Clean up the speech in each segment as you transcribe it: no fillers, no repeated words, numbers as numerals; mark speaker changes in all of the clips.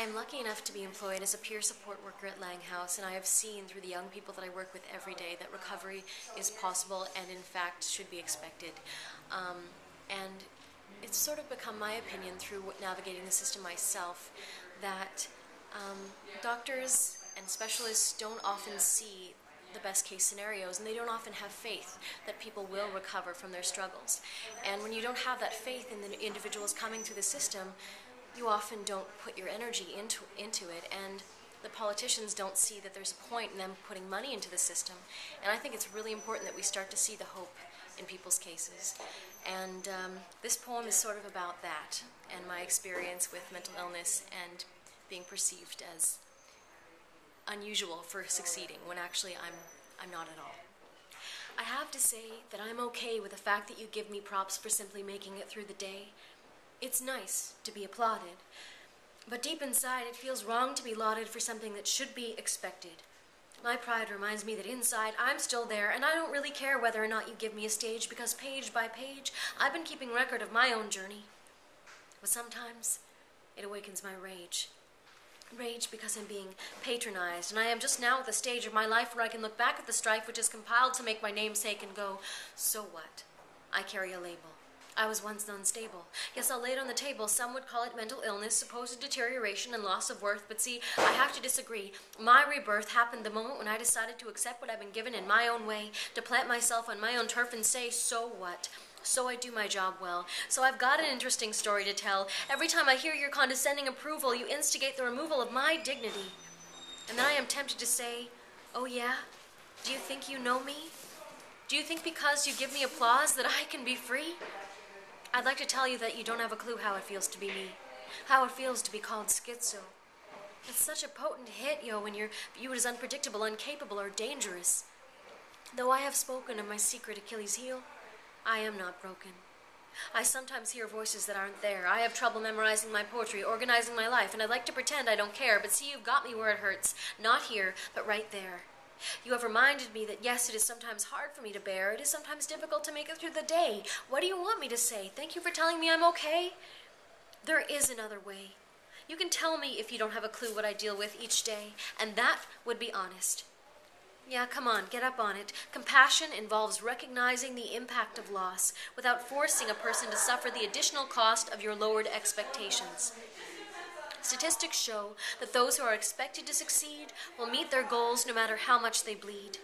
Speaker 1: am lucky enough to be employed as a peer support worker at Laing House, and I have seen through the young people that I work with every day that recovery is possible and in fact should be expected. And it's sort of become my opinion through navigating the system myself that doctors and specialists don't often see the best case scenarios, and they don't often have faith that people will recover from their struggles. And when you don't have that faith in the individuals coming through the system, you often don't put your energy into it, and the politicians don't see that there's a point in them putting money into the system. And I think it's really important that we start to see the hope in people's cases. And this poem is sort of about that, and my experience with mental illness and being perceived as unusual for succeeding when actually I'm not at all. I have to say that I'm okay with the fact that you give me props for simply making it through the day. It's nice to be applauded, but deep inside it feels wrong to be lauded for something that should be expected. My pride reminds me that inside I'm still there, and I don't really care whether or not you give me a stage, because page by page I've been keeping record of my own journey. But sometimes it awakens my rage. Rage because I'm being patronized, and I am just now at the stage of my life where I can look back at the strife which is compiled to make my namesake and go, so what? I carry a label. I was once unstable. Yes, I'll lay it on the table. Some would call it mental illness, supposed deterioration, and loss of worth. But see, I have to disagree. My rebirth happened the moment when I decided to accept what I've been given in my own way, to plant myself on my own turf and say, so what? So I do my job well. So I've got an interesting story to tell. Every time I hear your condescending approval, you instigate the removal of my dignity. And then I am tempted to say, oh yeah? Do you think you know me? Do you think because you give me applause that I can be free? I'd like to tell you that you don't have a clue how it feels to be me, how it feels to be called schizo. It's such a potent hit, when you're viewed as unpredictable, incapable, or dangerous. Though I have spoken of my secret Achilles heel, I am not broken. I sometimes hear voices that aren't there. I have trouble memorizing my poetry, organizing my life, and I'd like to pretend I don't care, but see, you've got me where it hurts. Not here, but right there. You have reminded me that yes, it is sometimes hard for me to bear. It is sometimes difficult to make it through the day. What do you want me to say? Thank you for telling me I'm okay? There is another way. You can tell me if you don't have a clue what I deal with each day, and that would be honest. Yeah, come on, get up on it. Compassion involves recognizing the impact of loss without forcing a person to suffer the additional cost of your lowered expectations. Statistics show that those who are expected to succeed will meet their goals no matter how much they bleed.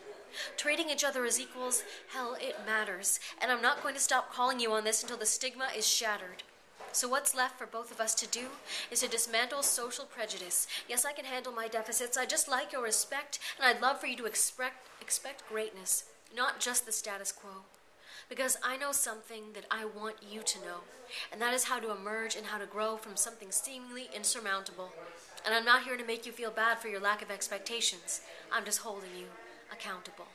Speaker 1: Treating each other as equals, hell, it matters, and I'm not going to stop calling you on this until the stigma is shattered. So what's left for both of us to do is to dismantle social prejudice. Yes, I can handle my deficits. I just like your respect, and I'd love for you to expect greatness, not just the status quo. Because I know something that I want you to know, and that is how to emerge and how to grow from something seemingly insurmountable. And I'm not here to make you feel bad for your lack of expectations. I'm just holding you accountable.